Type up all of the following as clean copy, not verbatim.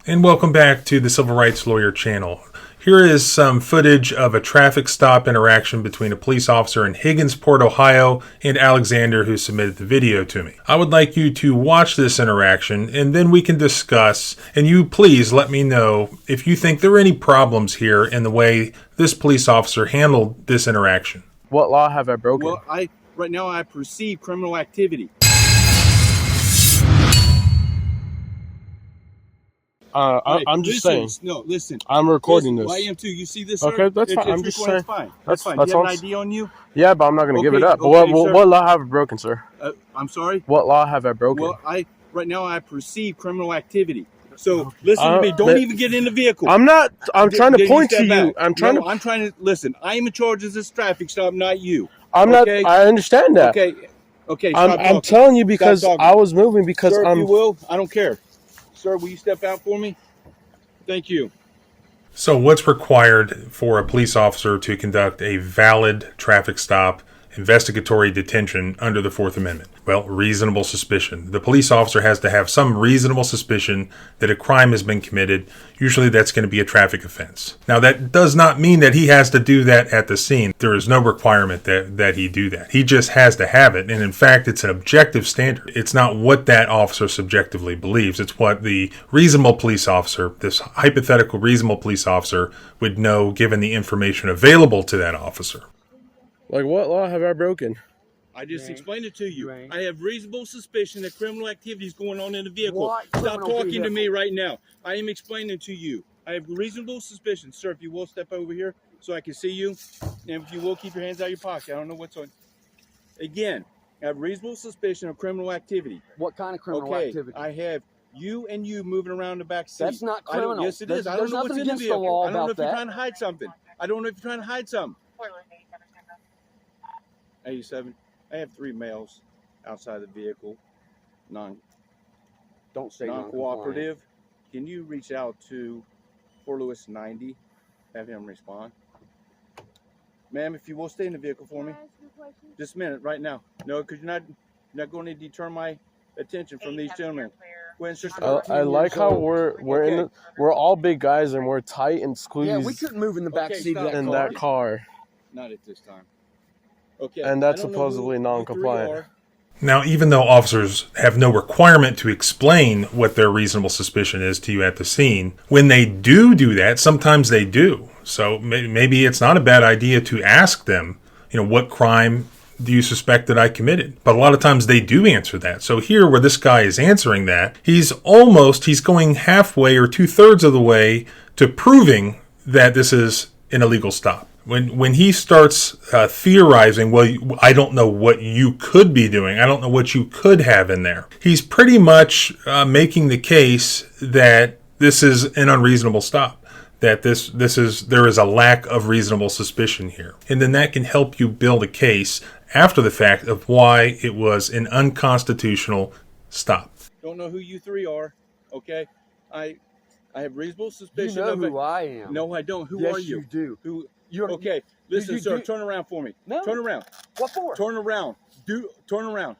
And welcome back to the Civil Rights Lawyer channel. Here is some footage of a traffic stop interaction between a police officer in Higginsport, Ohio, and Alexander, who submitted the video to me. I would like you to watch this interaction, and then we can discuss, and you please let me know if you think there are any problems here in the way this police officer handled this interaction. What law have I broken? Well, right now I perceive criminal activity. I'm just saying. No, listen. I'm recording this. I am too. You see this, okay, sir? that's fine. I'm just saying. That's fine. That's fine. Do you have an ID on you? Yeah, but I'm not going to give it up. Okay, what law have I broken, sir? I'm sorry? What law have I broken? Well, right now I perceive criminal activity. So listen to me. Don't even get in the vehicle. I'm not. I'm trying to point to you. I'm trying to listen. I am in charge of this traffic stop, not you. I'm not. I understand that. Okay. I'm telling you because I was moving because Sir, if you will, I don't care. Sir, will you step out for me? Thank you. So what's required for a police officer to conduct a valid traffic stop, investigatory detention under the Fourth Amendment? Well, reasonable suspicion. The police officer has to have some reasonable suspicion that a crime has been committed. Usually that's going to be a traffic offense. Now, that does not mean that he has to do that at the scene. There is no requirement that he do that. He just has to have it. And in fact, it's an objective standard. It's not what that officer subjectively believes. It's what the reasonable police officer, this hypothetical reasonable police officer, would know given the information available to that officer. Like, what law have I broken? I just explained it to you. I have reasonable suspicion that criminal activity is going on in the vehicle. Stop talking to me right now. I am explaining to you. I have reasonable suspicion. Sir, if you will step over here so I can see you. And if you will, keep your hands out of your pocket. I don't know what's on. Again, I have reasonable suspicion of criminal activity. What kind of criminal activity? I have you moving around the back seat. That's not criminal. Yes, it is. I don't know what's in the vehicle. I don't know if you're trying to hide something. I don't know if you're trying to hide something. 87. I have 3 males outside the vehicle, non-cooperative. Can you reach out to Fort Lewis 90, have him respond? Ma'am, if you will stay in the vehicle for me. Just a minute, right now. No, because you're not going to deter my attention from these gentlemen. I like how we're all big guys and we're tight and squeezed. Yeah, we couldn't move in the back seat of that car. Not at this time. Okay. And that's supposedly non-compliant. Now, even though officers have no requirement to explain what their reasonable suspicion is to you at the scene, when they do that, sometimes they do. So maybe it's not a bad idea to ask them, what crime do you suspect that I committed? But a lot of times they do answer that. So here where this guy is answering that, he's going halfway or 2/3 of the way to proving that this is an illegal stop. When he starts theorizing, well, I don't know what you could be doing. I don't know what you could have in there. He's pretty much making the case that this is an unreasonable stop, that there is a lack of reasonable suspicion here. And then that can help you build a case after the fact of why it was an unconstitutional stop. Don't know who you 3 are, okay? I have reasonable suspicion. You know who I am. No, I don't. Who yes, are you? You do. Okay, listen, sir, turn around for me. No. Turn around. What for? Turn around. Turn around.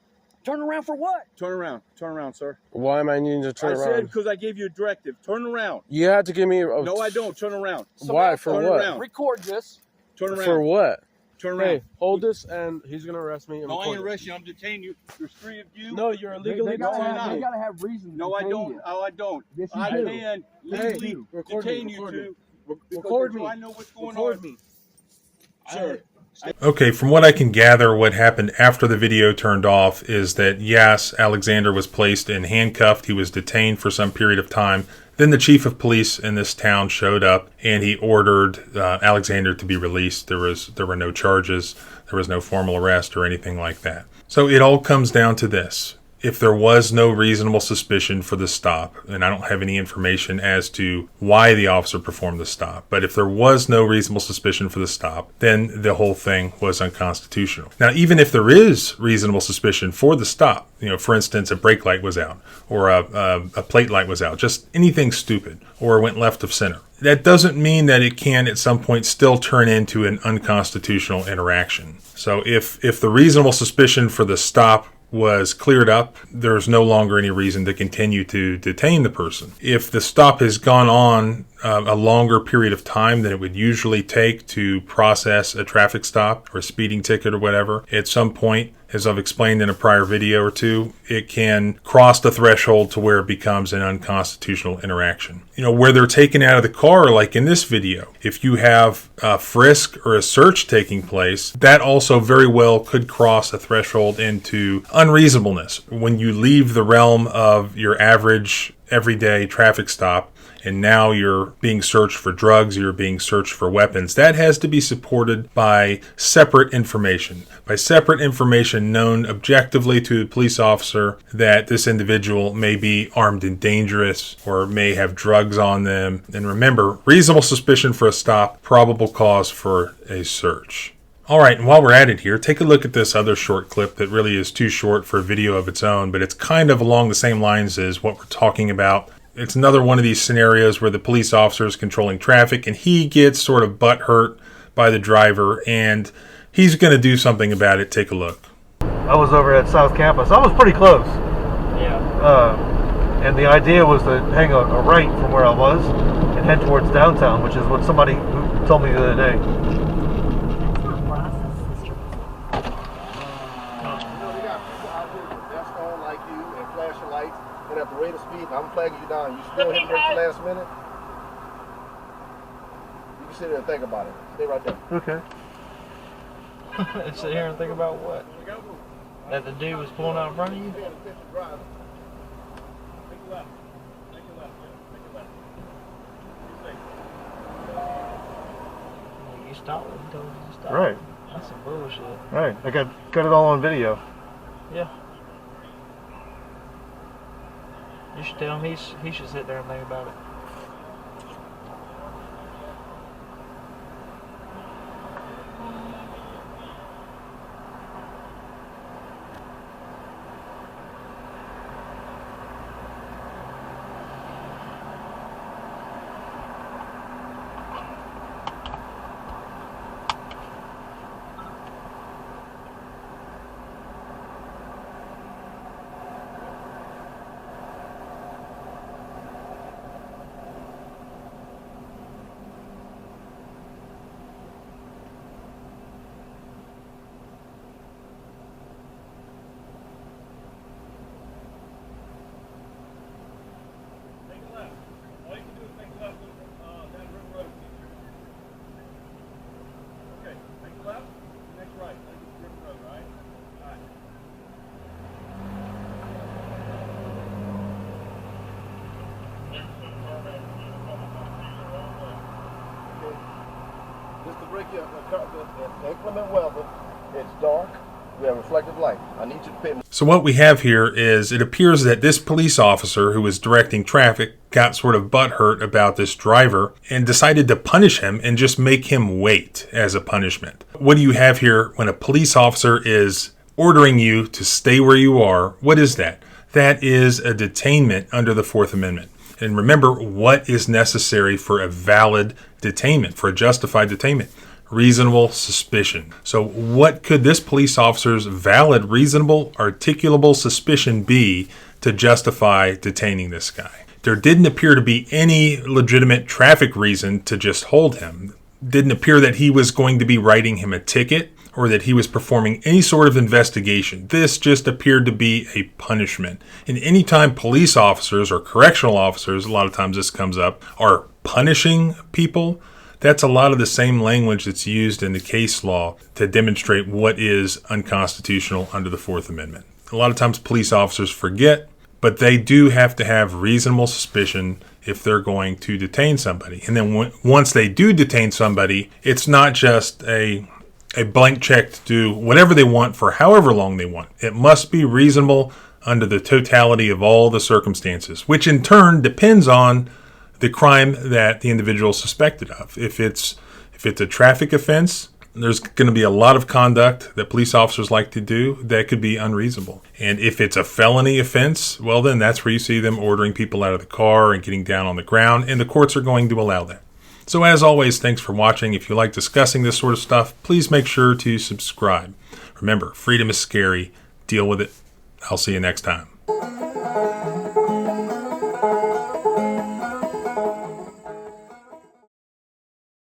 Turn around for what? Turn around. Turn around, sir. Why am I needing to turn around? I said because I gave you a directive. Turn around. You had to give me No, I don't. Turn around. Why? For turn what? Around. Record this. Turn around. For what? Turn around. Hey, hold this and he's going to arrest me. No, I ain't arrest you. I'm detaining you. There's 3 of you. No, you're illegally detained. You got to have reason to No, I don't. You. Oh, I don't. Yes, you I do. can legally detain you to record me. I know what's going record on. Me. Sir. Okay, from what I can gather, what happened after the video turned off is that, yes, Alexander was placed in handcuffed. He was detained for some period of time. Then the chief of police in this town showed up, and he ordered Alexander to be released. There were no charges. There was no formal arrest or anything like that. So it all comes down to this. If there was no reasonable suspicion for the stop, and I don't have any information as to why the officer performed the stop, but if there was no reasonable suspicion for the stop, then the whole thing was unconstitutional. Now, even if there is reasonable suspicion for the stop, for instance, a brake light was out, or a plate light was out, just anything stupid, or went left of center, that doesn't mean that it can at some point still turn into an unconstitutional interaction. So if the reasonable suspicion for the stop was cleared up, there's no longer any reason to continue to detain the person. If the stop has gone on a longer period of time than it would usually take to process a traffic stop or a speeding ticket or whatever, at some point, as I've explained in a prior video or two, it can cross the threshold to where it becomes an unconstitutional interaction. Where they're taken out of the car, like in this video, if you have a frisk or a search taking place, that also very well could cross a threshold into unreasonableness. When you leave the realm of your average everyday traffic stop, and now you're being searched for drugs, you're being searched for weapons, that has to be supported by separate information. By separate information known objectively to the police officer that this individual may be armed and dangerous or may have drugs on them. And remember, reasonable suspicion for a stop, probable cause for a search. All right, and while we're at it here, take a look at this other short clip that really is too short for a video of its own, but it's kind of along the same lines as what we're talking about. It's another one of these scenarios where the police officer is controlling traffic and he gets sort of butthurt by the driver and he's going to do something about it. Take a look. I was over at South Campus. I was pretty close. Yeah. And the idea was to hang a right from where I was and head towards downtown, which is what somebody told me the other day. At the rate of speed, I'm flagging you down. You still hit brakes the last minute. You can sit there and think about it. Stay right there. Okay. Sit here and think about what? That the dude was pulling out in front of you? You stopped when he told you to stop. Right. That's some bullshit. Right. I got it all on video. Yeah. You should tell him he should sit there and think about it. Just to break you the inclement weather, it's dark. We have reflective light. I need you to pay. So what we have here is it appears that this police officer who was directing traffic got sort of butthurt about this driver and decided to punish him and just make him wait as a punishment. What do you have here when a police officer is ordering you to stay where you are? What is that? That is a detainment under the Fourth Amendment. And remember, what is necessary for a valid detainment, for a justified detainment? Reasonable suspicion. So what could this police officer's valid, reasonable, articulable suspicion be to justify detaining this guy? There didn't appear to be any legitimate traffic reason to just hold him. Didn't appear that he was going to be writing him a ticket or that he was performing any sort of investigation. This just appeared to be a punishment. And anytime police officers or correctional officers, a lot of times this comes up, are punishing people, that's a lot of the same language that's used in the case law to demonstrate what is unconstitutional under the Fourth Amendment. A lot of times police officers forget, but they do have to have reasonable suspicion if they're going to detain somebody. And then once they do detain somebody, it's not just a blank check to do whatever they want for however long they want. It must be reasonable under the totality of all the circumstances, which in turn depends on the crime that the individual is suspected of. If it's a traffic offense, there's going to be a lot of conduct that police officers like to do that could be unreasonable. And if it's a felony offense, well, then that's where you see them ordering people out of the car and getting down on the ground, and the courts are going to allow that. So as always, thanks for watching. If you like discussing this sort of stuff, please make sure to subscribe. Remember, freedom is scary. Deal with it. I'll see you next time.